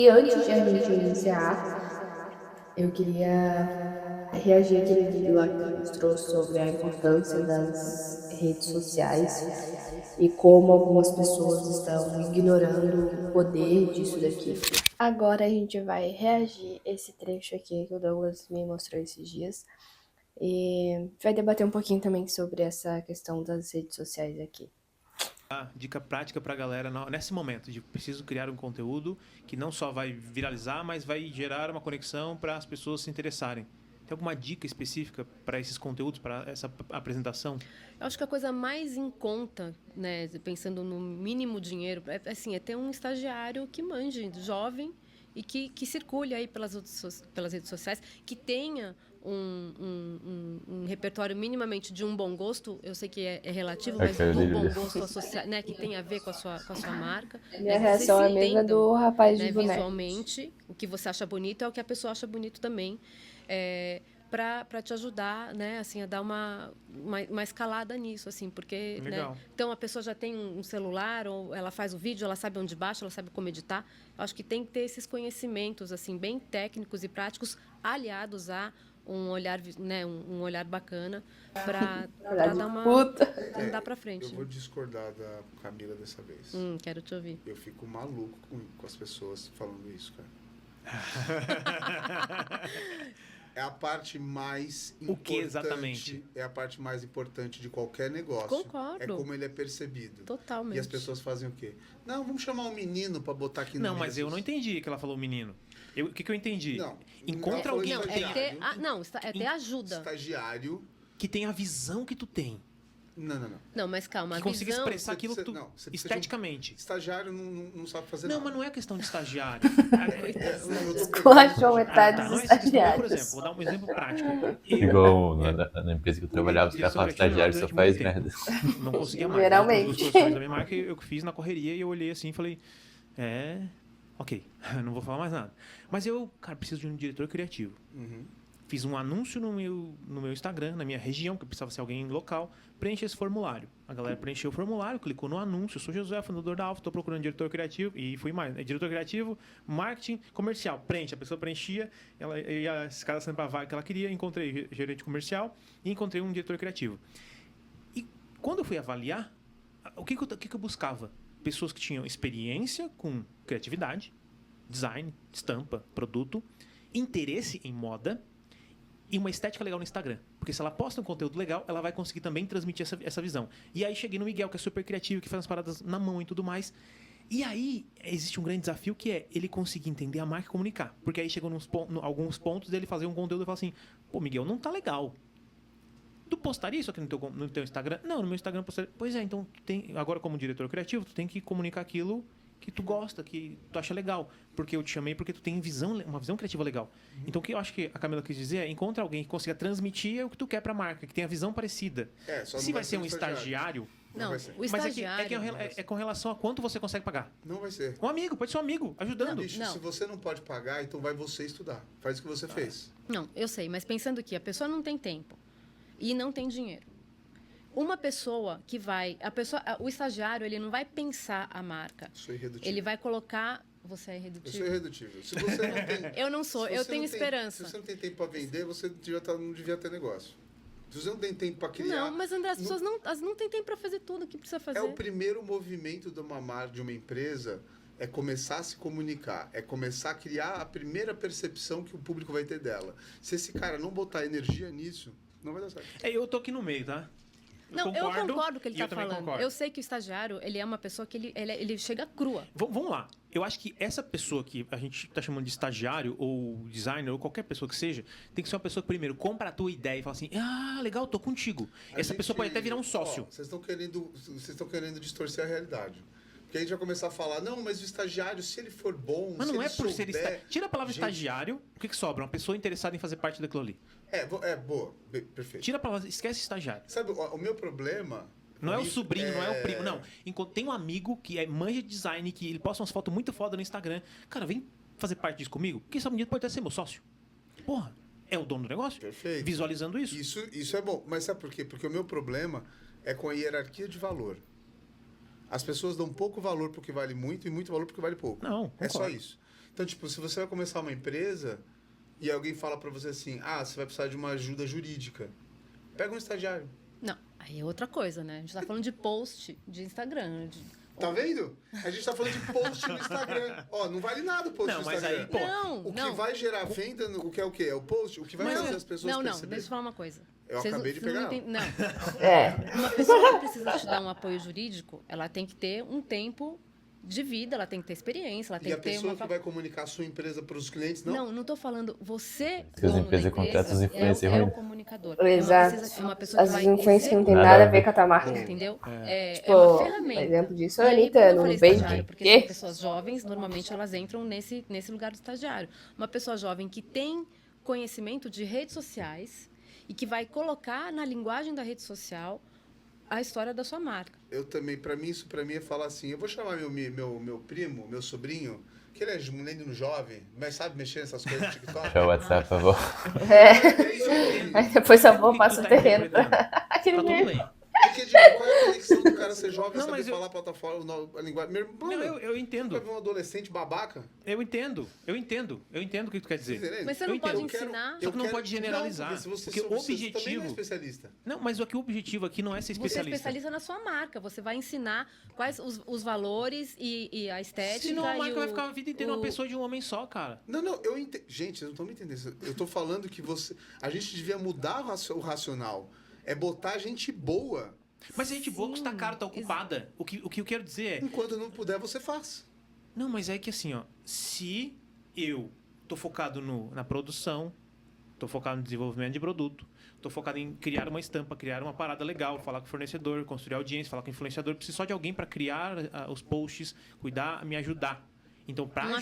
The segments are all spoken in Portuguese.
E antes de a gente iniciar, eu queria reagir àquele vídeo lá que tu mostrou sobre a importância das redes sociais e como algumas pessoas estão ignorando o poder disso daqui. Agora a gente vai reagir a esse trecho aqui que o Douglas me mostrou esses dias e vai debater um pouquinho também sobre essa questão das redes sociais aqui. Dica prática pra galera nesse momento de preciso criar um conteúdo que não só vai viralizar, mas vai gerar uma conexão para as pessoas se interessarem. Tem alguma dica específica para esses conteúdos, para essa apresentação? Eu acho que a coisa mais em conta, né, pensando no mínimo dinheiro, é ter um estagiário que manje, jovem, e que circule aí pelas redes sociais, que tenha um repertório minimamente de um bom gosto. Eu sei que é relativo, mas do bom gosto associado, né, que tem a ver com a sua marca. Minha reação é a mesma do rapaz de boneco. Visualmente, o que você acha bonito é o que a pessoa acha bonito também. Para te ajudar, né, assim, a dar uma escalada nisso, assim, porque, né, então a pessoa já tem um celular, ou ela faz o vídeo, ela sabe onde baixa, ela sabe como editar. Eu acho que tem que ter esses conhecimentos, assim, bem técnicos e práticos, aliados a um olhar, né, um olhar bacana para dar uma andar para frente. Eu vou discordar da Camila dessa vez. Quero te ouvir. Eu fico maluco com as pessoas falando isso, cara. É a parte mais importante. O que exatamente? É a parte mais importante de qualquer negócio. Concordo. É como ele é percebido. Totalmente. E as pessoas fazem o quê? Não, vamos chamar um menino para botar aqui no Não, mas eu não entendi que ela falou menino. O que eu entendi? Não. Encontra alguém que tem... ter ajuda. Estagiário. Que tem a visão que tu tem. Não. Não, mas calma. Que consiga expressar aquilo que tu... esteticamente. Estagiário não sabe fazer nada. Não, mas não é questão de estagiário. Esculachou metade dos estagiários. Por exemplo, vou dar um exemplo prático. Igual na empresa que eu trabalhava, os caras falavam estagiário só faz merda. Não conseguia mais. Geralmente. Os professores da minha marca eu fiz na correria e eu olhei assim e falei... ok, não vou falar mais nada. Mas eu, cara, preciso de um diretor criativo. Fiz um anúncio no meu Instagram, na minha região, que precisava ser alguém local, preenche esse formulário. A galera preencheu o formulário, clicou no anúncio, eu sou Josué, fundador da Alfa, estou procurando diretor criativo, e fui mais, né? Diretor criativo, marketing, comercial, preenche. A pessoa preenchia, ela ia escalando para a vaga que ela queria, encontrei gerente comercial e encontrei um diretor criativo. E quando eu fui avaliar, o que eu buscava? Pessoas que tinham experiência com criatividade, design, estampa, produto, interesse em moda, e uma estética legal no Instagram. Porque se ela posta um conteúdo legal, ela vai conseguir também transmitir essa visão. E aí cheguei no Miguel, que é super criativo, que faz as paradas na mão e tudo mais. E aí existe um grande desafio, que é ele conseguir entender a marca e comunicar. Porque aí chegou alguns pontos dele fazer um conteúdo e falar assim, pô, Miguel, não tá legal. Tu postaria isso aqui no teu Instagram? Não, no meu Instagram postaria. Pois é, então agora como diretor criativo, tu tem que comunicar aquilo que tu gosta, que tu acha legal. Porque eu te chamei porque tu tem uma visão criativa legal. Então o que eu acho que a Camila quis dizer é encontra alguém que consiga transmitir o que tu quer pra marca, que tenha visão parecida. Se vai ser um estagiário... Não, o estagiário... Mas é com relação a quanto você consegue pagar. Não vai ser. Um amigo, pode ser um amigo, ajudando. Não, bicho, se você não pode pagar, então vai você estudar. Faz o que você fez. Não, eu sei, mas pensando que a pessoa não tem tempo e não tem dinheiro. Uma pessoa que vai... o estagiário, ele não vai pensar a marca. Sou irredutível. Ele vai colocar... Você é irredutível? Eu sou irredutível. Se você não tem... Eu não sou, eu tenho esperança. Se você não tem tempo para vender, você não devia ter negócio. Se você não tem tempo para criar... Não, mas André, as pessoas não têm tempo para fazer tudo o que precisa fazer. É o primeiro movimento de uma empresa, é começar a se comunicar, é começar a criar a primeira percepção que o público vai ter dela. Se esse cara não botar energia nisso, não vai dar certo. Eu tô aqui no meio, tá? Eu concordo com o que ele está falando. Concordo. Eu sei que o estagiário, ele é uma pessoa que ele chega crua. Vamos lá. Eu acho que essa pessoa que a gente está chamando de estagiário ou designer ou qualquer pessoa que seja, tem que ser uma pessoa que primeiro compra a tua ideia e fala assim, legal, tô contigo. Essa pessoa pode até virar um sócio. Vocês estão querendo distorcer a realidade. Porque a gente vai começar a falar, não, mas o estagiário, se ele for bom, mas não é por ser estagiário. Tira a palavra estagiário, o que sobra? Uma pessoa interessada em fazer parte daquilo ali. Boa, perfeito. Tira a palavra, esquece estagiário. Sabe, o meu problema... Não é o sobrinho, não é o primo, não. Tem um amigo que é manja de design, que ele posta umas fotos muito foda no Instagram. Cara, vem fazer parte disso comigo? Quem sabe um dia pode até ser meu sócio. Porra, é o dono do negócio? Perfeito. Visualizando isso. Isso é bom. Mas sabe por quê? Porque o meu problema é com a hierarquia de valor. As pessoas dão pouco valor porque vale muito e muito valor porque vale pouco. Não, concordo. É só isso. Então, tipo, se você vai começar uma empresa e alguém fala pra você assim, você vai precisar de uma ajuda jurídica, pega um estagiário. Não, aí é outra coisa, né? A gente tá falando de post de Instagram. Tá vendo? A gente tá falando de post no Instagram. Não vale nada o post no Instagram. Mas aí, o que vai gerar venda, o que é o quê? É o post? O que vai fazer as pessoas perceberem? Não, deixa eu falar uma coisa. Eu acabei de pegar. Não. Uma pessoa que precisa te dar um apoio jurídico, ela tem que ter um tempo de vida, ela tem que ter experiência, ela tem que ter pessoa que vai comunicar a sua empresa para os clientes, não? Não tô falando você, Se as empresas contratam os influencers é o comunicador. Exato. É uma pessoa que As vai influências que não tem nada a ver com a tua marca. entendeu? Tipo, É uma ferramenta. exemplo disso, E a aí, Anitta, por que eu no falei Baby. estagiário? Porque são pessoas jovens, normalmente elas entram nesse lugar do estagiário. Uma pessoa jovem que tem conhecimento de redes sociais e que vai colocar na linguagem da rede social a história da sua marca. Eu também, para mim é falar assim, eu vou chamar meu primo, meu sobrinho, que ele é um menino jovem, mas sabe mexer nessas coisas do TikTok. Deixa o WhatsApp, por favor. Aí depois a avó passa o terreno. Aquele Tá tudo mesmo. bem. Porque, qual é a conexão do cara ser jovem e saber falar a plataforma, a linguagem? Meu irmão, eu entendo. Vai ver um adolescente babaca? Eu entendo o que tu quer dizer. Mas você não pode ensinar... Só que não pode generalizar. Porque o objetivo... Você também não é especialista. Não, mas o objetivo aqui não é ser Você é especialista. especialista na sua marca. Você vai ensinar quais os valores e a estética. Senão a marca vai ficar a vida inteira uma pessoa de um homem só, cara. Não, eu entendo. Gente, vocês não estão me entendendo. Eu tô falando que a gente devia mudar o racional. É botar gente boa. Mas a gente boa custa caro, tá ocupada. O que eu quero dizer é... Enquanto não puder, você faz. Não, mas é que assim, se eu tô focado na produção, tô focado no desenvolvimento de produto, tô focado em criar uma estampa, criar uma parada legal, falar com o fornecedor, construir audiência, falar com o influenciador, preciso só de alguém para criar os posts, cuidar, me ajudar. Então, para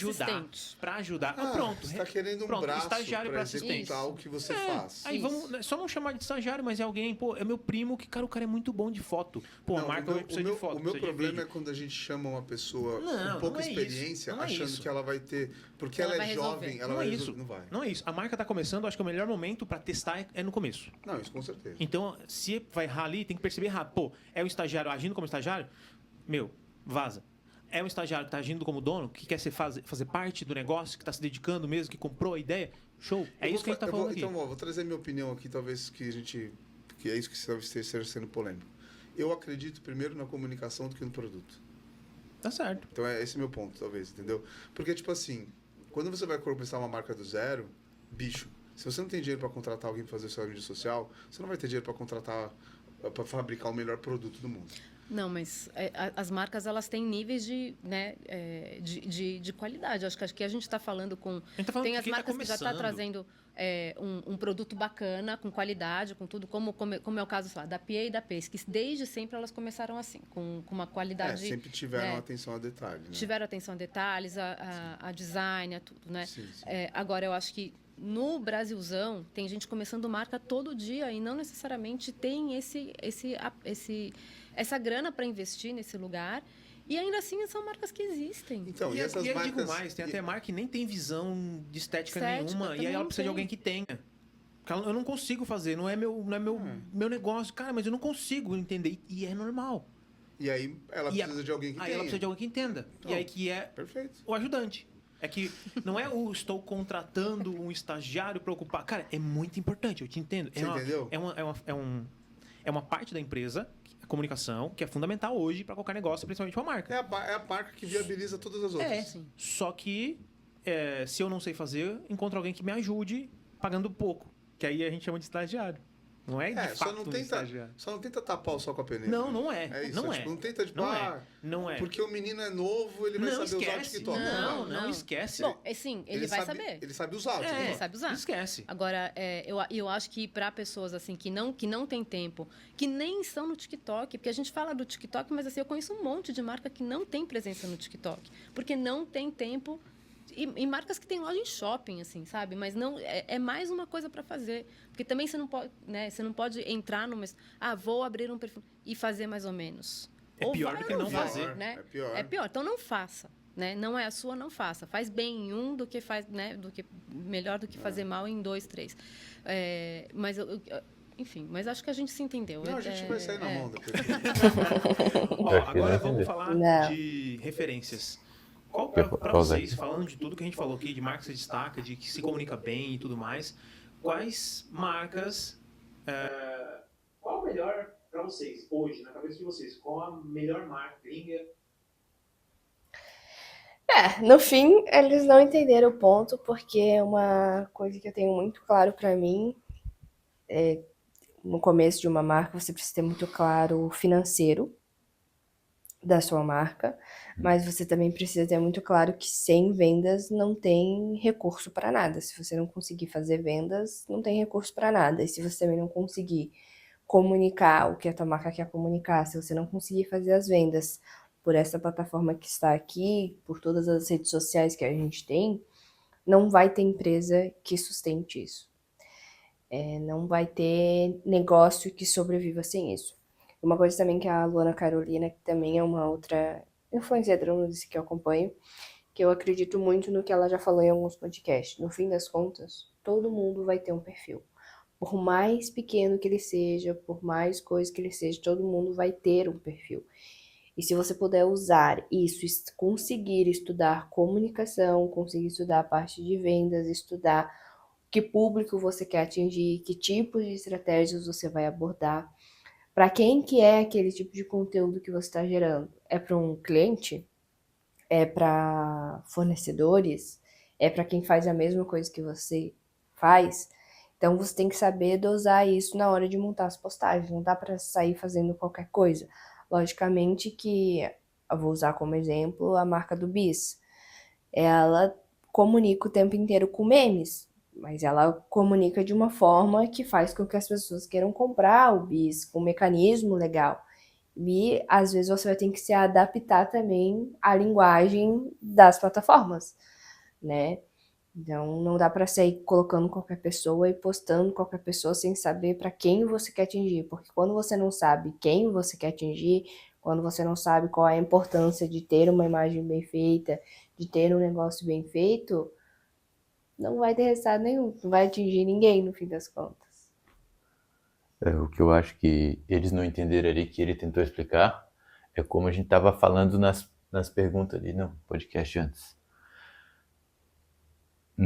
ajudar, pronto. Você está querendo um braço estagiário para assistente. O que você faz. Aí vamos, só não chamar de estagiário, mas é alguém, é meu primo que, o cara é muito bom de foto. A marca precisa de foto. O meu problema é quando a gente chama uma pessoa com pouca experiência, achando que ela vai ter, porque ela é jovem, ela vai resolver. Não vai. Não é isso. A marca está começando, acho que o melhor momento para testar é no começo. Não, isso com certeza. Então, se vai errar ali, tem que perceber rápido. É um estagiário agindo como estagiário? Vaza. É um estagiário que está agindo como dono, que quer fazer parte do negócio, que está se dedicando mesmo, que comprou a ideia. Show. É isso que a gente está falando aqui. Então, vou trazer minha opinião aqui, talvez que é isso que talvez esteja sendo polêmico. Eu acredito primeiro na comunicação do que no produto. Tá certo. Então, esse é meu ponto, talvez, entendeu? Porque, tipo assim, quando você vai começar uma marca do zero, bicho, se você não tem dinheiro para contratar alguém para fazer sua mídia social, você não vai ter dinheiro para fabricar o melhor produto do mundo. Não, mas as marcas elas têm níveis de qualidade. Acho que aqui a gente está falando com... Tem as marcas que já estão trazendo um produto bacana, com qualidade, com tudo, como é o caso da Pia e da Pace, que desde sempre elas começaram assim, com uma qualidade... sempre tiveram atenção a detalhes. Né? Tiveram atenção a detalhes, a design, a tudo, né? Sim. Agora, eu acho que no Brasilzão, tem gente começando marca todo dia e não necessariamente tem essa grana para investir nesse lugar. E ainda assim são marcas que existem. Então, e essas eu marcas... digo mais, tem até marca que nem tem visão de estética nenhuma. E aí ela precisa de alguém que tenha. Eu não consigo fazer, não é meu negócio. Cara, mas eu não consigo entender. E é normal. E aí ela precisa de alguém que tenha. Aí ela precisa de alguém que entenda. E aí que é perfeito. O ajudante. É que não é estou contratando um estagiário para ocupar. Cara, é muito importante, eu te entendo. Você entendeu? É uma parte da empresa, a comunicação, que é fundamental hoje para qualquer negócio, principalmente uma marca. É a marca que viabiliza todas as outras. Sim. Só que, se eu não sei fazer, encontro alguém que me ajude pagando pouco. Que aí a gente chama de estagiário. Não é de fato estagiário. Só não tenta tapar o sol com a peneira. Não é. É isso. Não não tenta não é. Porque o menino é novo, ele vai saber usar o TikTok. Não esquece. Bom, sim, ele vai saber. Ele sabe usar. Ele sabe usar. Esquece. Agora, eu acho que para pessoas assim que não tem tempo, que nem estão no TikTok, porque a gente fala do TikTok, mas assim, eu conheço um monte de marca que não tem presença no TikTok, porque não tem tempo. E marcas que tem loja em shopping, assim, sabe? Mas não é mais uma coisa para fazer. Porque também você não pode, né? Você não pode entrar numa... vou abrir um perfil e fazer mais ou menos. É pior do que não fazer. Né? É pior. Então não faça. Né? Não é a sua, não faça. Faz bem em um do que melhor do que fazer mal em 2, 3. Mas enfim, mas acho que a gente se entendeu. Não, a gente vai sair na mão depois. Agora vamos falar de referências. Qual para vocês, falando de tudo que a gente falou aqui, de marca que se destaca, de que se comunica bem e tudo mais, quais marcas, qual o melhor para vocês, hoje, na cabeça de vocês, qual a melhor marca gringa? No fim, eles não entenderam o ponto, porque é uma coisa que eu tenho muito claro para mim. No começo de uma marca, você precisa ter muito claro o financeiro da sua marca, mas você também precisa ter muito claro que sem vendas não tem recurso para nada. Se você não conseguir fazer vendas, não tem recurso para nada. E se você também não conseguir comunicar o que a tua marca quer comunicar, se você não conseguir fazer as vendas por essa plataforma que está aqui, por todas as redes sociais que a gente tem, não vai ter empresa que sustente isso. Não vai ter negócio que sobreviva sem isso. Uma coisa também que a Luana Carolina, que também é uma outra influenciadora que eu acompanho, que eu acredito muito no que ela já falou em alguns podcasts. No fim das contas, todo mundo vai ter um perfil. Por mais pequeno que ele seja, por mais coisa que ele seja, todo mundo vai ter um perfil. E se você puder usar isso, conseguir estudar comunicação, conseguir estudar a parte de vendas, estudar que público você quer atingir, que tipos de estratégias você vai abordar, para quem que é aquele tipo de conteúdo que você está gerando. É para um cliente? É para fornecedores? É para quem faz a mesma coisa que você faz? Então você tem que saber dosar isso na hora de montar as postagens. Não dá para sair fazendo qualquer coisa. Logicamente que eu vou usar como exemplo a marca do Bis. Ela comunica o tempo inteiro com memes, mas ela comunica de uma forma que faz com que as pessoas queiram comprar o Bis, com um mecanismo legal. E às vezes você vai ter que se adaptar também à linguagem das plataformas, né? Então não dá para sair colocando qualquer pessoa e postando qualquer pessoa sem saber para quem você quer atingir, porque quando você não sabe quem você quer atingir, quando você não sabe qual é a importância de ter uma imagem bem feita, de ter um negócio bem feito, não vai ter resultado nenhum, não vai atingir ninguém no fim das contas. O que eu acho que eles não entenderam ali, que ele tentou explicar, é como a gente estava falando nas perguntas ali no podcast antes.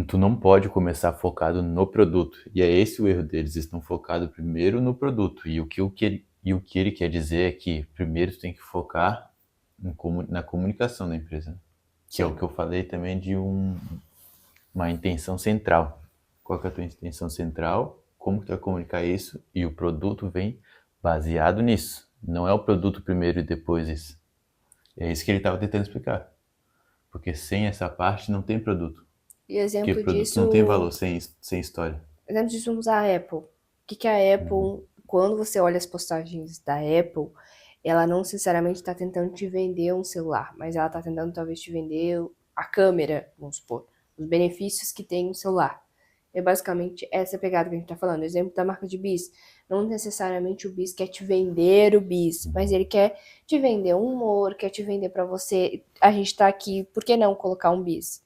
Tu não pode começar focado no produto. E é esse o erro deles. Eles estão focados primeiro no produto. E o que ele quer dizer é que primeiro tu tem que focar na comunicação da empresa. Que é o que eu falei também de uma intenção central. Qual que é a tua intenção central? Como que tu vai comunicar isso? E o produto vem baseado nisso. Não é o produto primeiro e depois isso. É isso que ele estava tentando explicar. Porque sem essa parte não tem produto. E exemplo Porque produto disso não tem valor sem história. Exemplo disso, vamos usar a Apple. O que a Apple, quando você olha as postagens da Apple, ela não sinceramente está tentando te vender um celular, mas ela está tentando talvez te vender a câmera, vamos supor, os benefícios que tem no celular. É basicamente essa pegada que a gente está falando. Exemplo da marca de bis. Não necessariamente o bis quer te vender o bis, mas ele quer te vender um humor, quer te vender para você. A gente está aqui, por que não colocar um bis?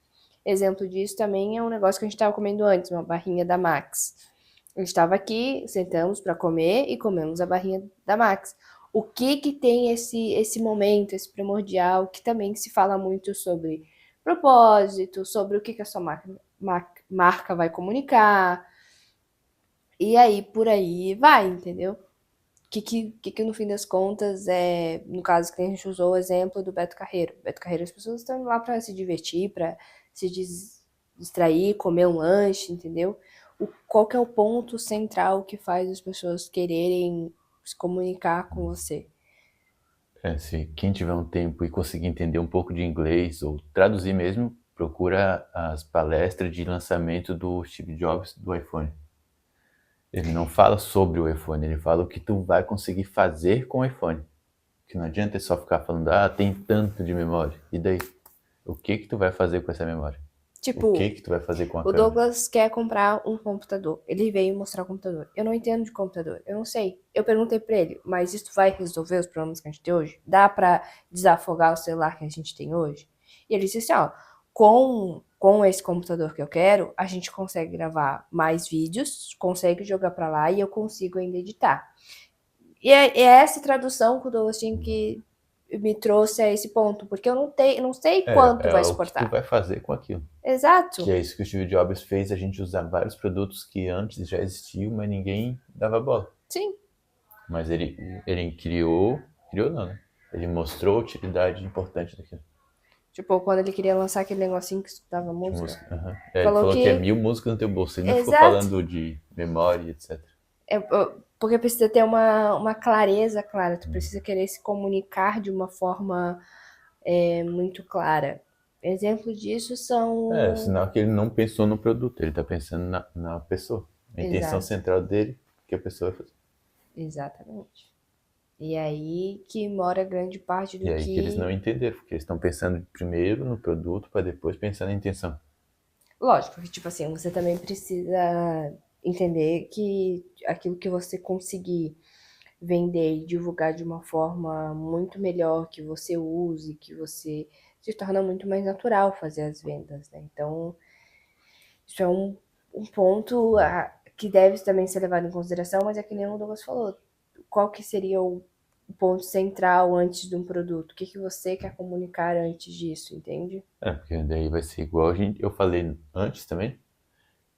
Exemplo disso também é um negócio que a gente estava comendo antes, uma barrinha da Max. A gente estava aqui, sentamos para comer e comemos a barrinha da Max. O que tem esse momento, esse primordial, que também se fala muito sobre propósito, sobre o que a sua marca vai comunicar. E aí, por aí vai, entendeu? Que no fim das contas é, no caso que a gente usou o exemplo do Beto Carreiro. Beto Carreiro, as pessoas estão lá para se divertir, para se distrair, comer um lanche, entendeu? Qual que é o ponto central que faz as pessoas quererem se comunicar com você? Se quem tiver um tempo e conseguir entender um pouco de inglês ou traduzir mesmo, procura as palestras de lançamento do Steve Jobs do iPhone. Ele não fala sobre o iPhone, ele fala o que tu vai conseguir fazer com o iPhone. Que não adianta só ficar falando, tem tanto de memória. E daí? O que tu vai fazer com essa memória? Tipo, o que tu vai fazer com a o câmera? Douglas quer comprar um computador. Ele veio mostrar o computador. Eu não entendo de computador. Eu não sei. Eu perguntei pra ele, mas isso vai resolver os problemas que a gente tem hoje? Dá pra desafogar o celular que a gente tem hoje? E ele disse assim, com esse computador que eu quero, a gente consegue gravar mais vídeos, consegue jogar pra lá e eu consigo ainda editar. E é essa tradução que o Douglas tinha que me trouxe a esse ponto, porque eu não sei quanto vai suportar. É o que tu vai fazer com aquilo. Exato. Que é isso que o Steve Jobs fez, a gente usar vários produtos que antes já existiam, mas ninguém dava bola. Sim. Mas ele criou não, né? Ele mostrou a utilidade importante daquilo. Tipo, quando ele queria lançar aquele negocinho que escutava música. Uhum. Ele falou que é 1000 músicas no teu bolso. Ele não ficou falando de memória, etc. Porque precisa ter uma clareza clara. Tu precisa querer se comunicar de uma forma muito clara. Exemplo disso são... Sinal que ele não pensou no produto. Ele tá pensando na pessoa. A intenção central dele, que a pessoa vai fazer. Exatamente. E aí que mora grande parte do que... E aí que eles não entenderam, porque eles estão pensando primeiro no produto para depois pensar na intenção. Lógico que, tipo assim, você também precisa entender que aquilo que você conseguir vender e divulgar de uma forma muito melhor, que você use, que você se torna muito mais natural fazer as vendas, né? Então, isso é um ponto que deve também ser levado em consideração, mas é que nem o Douglas falou. Qual que seria o ponto central antes de um produto? O que você quer comunicar antes disso, entende? Porque daí vai ser igual eu falei antes também,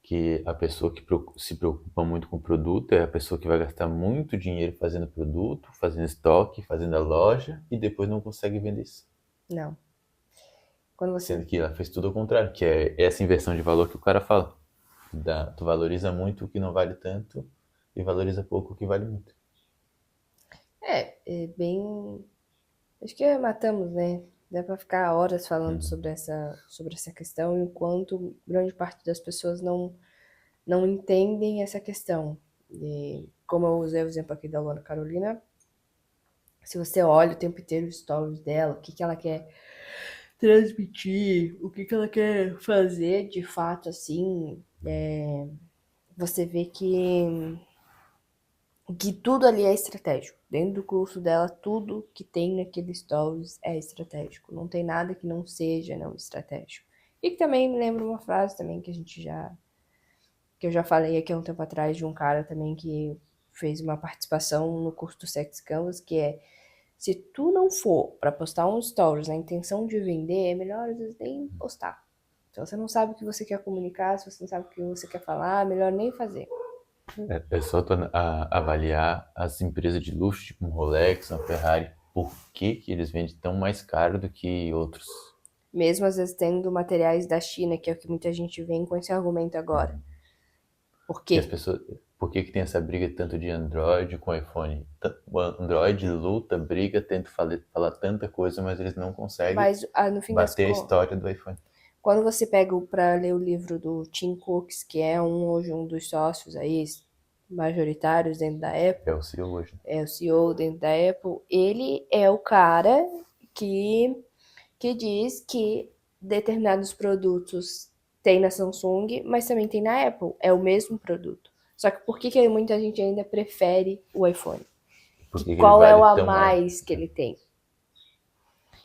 que a pessoa que se preocupa muito com o produto é a pessoa que vai gastar muito dinheiro fazendo produto, fazendo estoque, fazendo a loja e depois não consegue vender isso. Não. Sendo que ela fez tudo ao contrário, que é essa inversão de valor que o cara fala. Tu valoriza muito o que não vale tanto e valoriza pouco o que vale muito. É bem... Acho que matamos, né? Dá pra ficar horas falando sobre essa questão, enquanto grande parte das pessoas não entendem essa questão. E como eu usei o exemplo aqui da Luana Carolina, se você olha o tempo inteiro os stories dela, o que ela quer transmitir, o que ela quer fazer de fato, assim, você vê que tudo ali é estratégico. Dentro do curso dela, tudo que tem naquele stories é estratégico. Não tem nada que não seja não estratégico. E que também me lembra uma frase também que que eu já falei aqui há um tempo atrás de um cara também que fez uma participação no curso do Sex Canvas, que é: se tu não for para postar um stories na intenção de vender, é melhor às vezes nem postar. Se você não sabe o que você quer comunicar, se você não sabe o que você quer falar, é melhor nem fazer. É só tu avaliar as empresas de luxo, tipo um Rolex, uma Ferrari, por que eles vendem tão mais caro do que outros. Mesmo às vezes tendo materiais da China, que é o que muita gente vem com esse argumento agora. Por quê? Por que tem essa briga tanto de Android com iPhone? O Android luta, briga, tenta falar tanta coisa, mas eles não conseguem no fim bater a história do iPhone. Quando você pega para ler o livro do Tim Cook, que é hoje um dos sócios aí majoritários dentro da Apple. É o CEO hoje. É o CEO dentro da Apple. Ele é o cara que diz que determinados produtos tem na Samsung, mas também tem na Apple. É o mesmo produto. Só que por que muita gente ainda prefere o iPhone? Qual é o a mais que ele tem?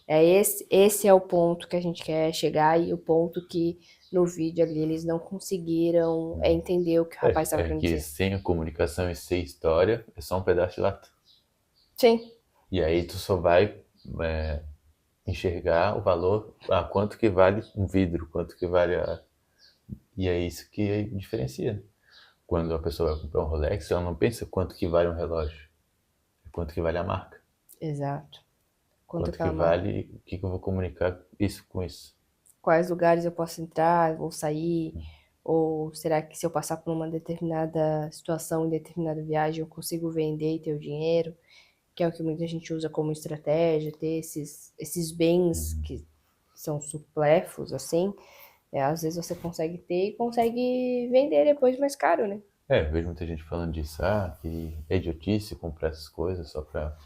Esse é o ponto que a gente quer chegar e o ponto que no vídeo ali eles não conseguiram entender o que o rapaz estava querendo dizer. Sem a comunicação e sem história, é só um pedaço de lata. Sim. E aí tu só vai enxergar o valor, quanto que vale um vidro, quanto que vale E é isso que diferencia. Quando a pessoa vai comprar um Rolex, ela não pensa quanto que vale um relógio, é quanto que vale a marca. Exato. Quanto que vale, o que eu vou comunicar isso com isso. Quais lugares eu posso entrar, vou sair, ou será que se eu passar por uma determinada situação, em determinada viagem, eu consigo vender e ter o dinheiro, que é o que muita gente usa como estratégia, ter esses bens que são supérfluos, assim, às vezes você consegue ter e consegue vender depois mais caro, né? Eu vejo muita gente falando disso, que é idiotice comprar essas coisas só pra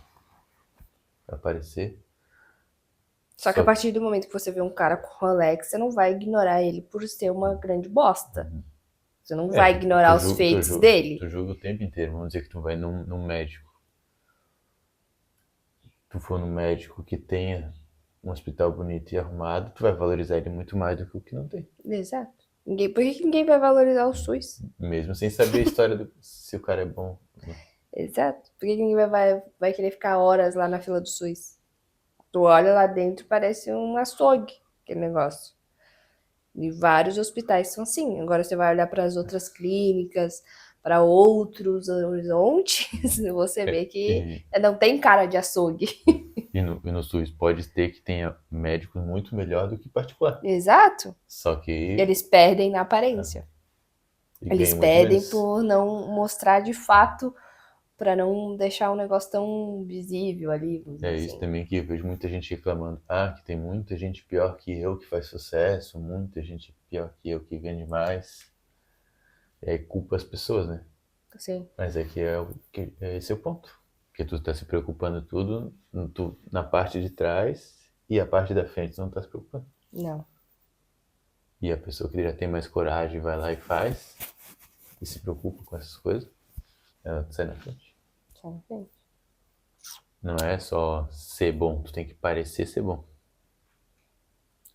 aparecer. Só que a partir do momento que você vê um cara com Rolex, você não vai ignorar ele por ser uma grande bosta. Você não vai ignorar os feitos dele. Tu julga o tempo inteiro. Vamos dizer que tu vai num médico. Tu for num médico que tenha um hospital bonito e arrumado, tu vai valorizar ele muito mais do que o que não tem. Exato. Por que ninguém vai valorizar o SUS? Mesmo sem saber a história se o cara é bom. Exato. Por que ninguém vai querer ficar horas lá na fila do SUS? Tu olha lá dentro, parece um açougue, aquele negócio. E vários hospitais são assim. Agora você vai olhar para as outras clínicas, para outros horizontes, você vê que não tem cara de açougue. E no SUS pode ter que tenha médicos muito melhor do que particular. Exato. Só que eles perdem na aparência. Eles pedem por não mostrar de fato, para não deixar um negócio tão visível ali. É assim. isso também que eu vejo muita gente reclamando. Que tem muita gente pior que eu que faz sucesso, muita gente pior que eu que vende mais. E aí culpa as pessoas, né? Sim. Mas esse é o ponto. Porque tu tá se preocupando tudo na parte de trás e a parte da frente tu não tá se preocupando. Não. E a pessoa que já tem mais coragem vai lá e faz e se preocupa com essas coisas, ela sai na frente. Sai na frente. Não é só ser bom, tu tem que parecer ser bom.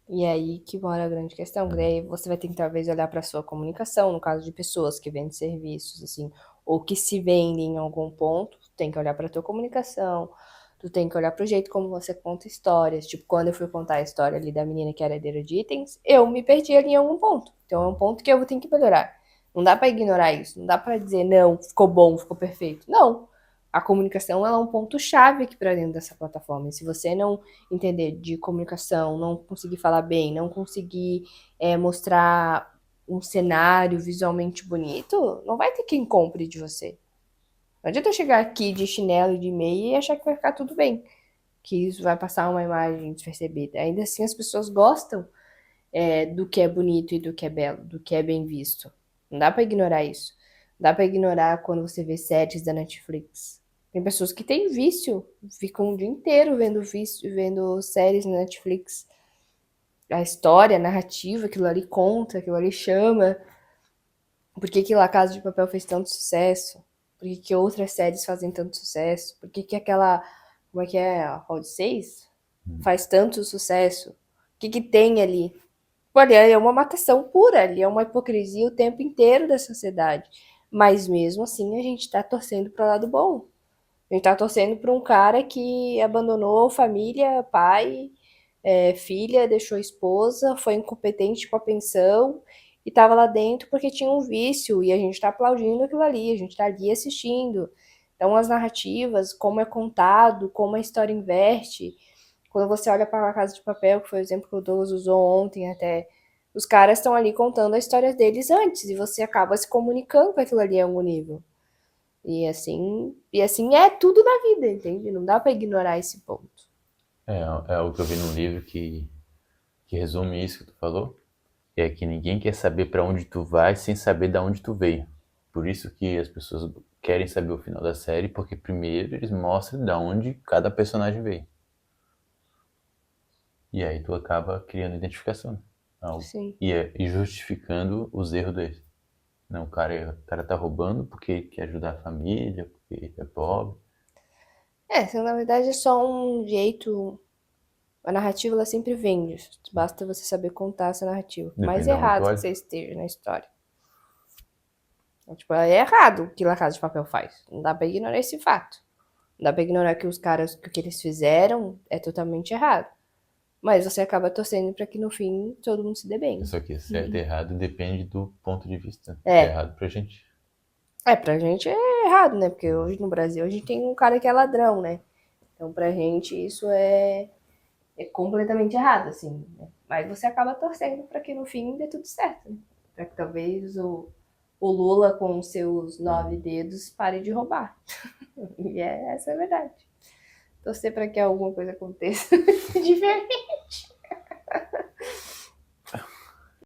E aí que mora a grande questão, daí você vai ter que talvez olhar para sua comunicação, no caso de pessoas que vendem serviços, assim, ou que se vendem em algum ponto, tu tem que olhar para tua comunicação, tu tem que olhar pro jeito como você conta histórias, tipo, quando eu fui contar a história ali da menina que era herdeira de itens, eu me perdi ali em algum ponto, então é um ponto que eu vou ter que melhorar. Não dá para ignorar isso, não dá para dizer, não, ficou bom, ficou perfeito, não. A comunicação ela é um ponto-chave aqui para dentro dessa plataforma. E se você não entender de comunicação, não conseguir falar bem, não conseguir mostrar um cenário visualmente bonito, não vai ter quem compre de você. Não adianta eu chegar aqui de chinelo e de meia e achar que vai ficar tudo bem. Que isso vai passar uma imagem despercebida. Ainda assim, as pessoas gostam do que é bonito e do que é belo, do que é bem visto. Não dá para ignorar isso. Não dá para ignorar quando você vê séries da Netflix. Tem pessoas que têm vício, ficam o dia inteiro vendo séries na Netflix. A história, a narrativa, aquilo ali conta, aquilo ali chama. Por que La Casa de Papel fez tanto sucesso? Por que outras séries fazem tanto sucesso? Por que aquela, como é que é, a Round 6 faz tanto sucesso? O que tem ali? Olha, é uma matação pura, ali é uma hipocrisia o tempo inteiro da sociedade. Mas mesmo assim a gente tá torcendo pro lado bom. A gente tá torcendo pra um cara que abandonou família, pai, filha, deixou esposa, foi incompetente com a pensão e tava lá dentro porque tinha um vício. E a gente tá aplaudindo aquilo ali, a gente tá ali assistindo. Então as narrativas, como é contado, como a história inverte. Quando você olha para a Casa de Papel, que foi o exemplo que o Douglas usou ontem até, os caras estão ali contando a história deles antes e você acaba se comunicando com aquilo ali a algum nível. E assim é tudo na vida, entende? Não dá para ignorar esse ponto. É algo que eu vi num livro que resume isso que tu falou. É que ninguém quer saber para onde tu vai sem saber de onde tu veio. Por isso que as pessoas querem saber o final da série, porque primeiro eles mostram de onde cada personagem veio. E aí tu acaba criando identificação. Sim. E justificando os erros deles. Não, o cara tá roubando porque quer ajudar a família, porque é pobre. Na verdade é só um jeito. A narrativa ela sempre vende. Basta você saber contar essa narrativa. Por mais errado que você esteja na história. Então, tipo, é errado o que La Casa de Papel faz. Não dá pra ignorar esse fato. Não dá pra ignorar que os caras, que o que eles fizeram é totalmente errado. Mas você acaba torcendo pra que no fim todo mundo se dê bem. Só que certo e errado depende do ponto de vista. É errado pra gente. Pra gente é errado, né? Porque hoje no Brasil a gente tem um cara que é ladrão, né? Então pra gente isso é completamente errado, assim. Né? Mas você acaba torcendo pra que no fim dê tudo certo, né? Pra que talvez o Lula com seus 9 dedos pare de roubar. E essa é a verdade. Torcer pra que alguma coisa aconteça diferente.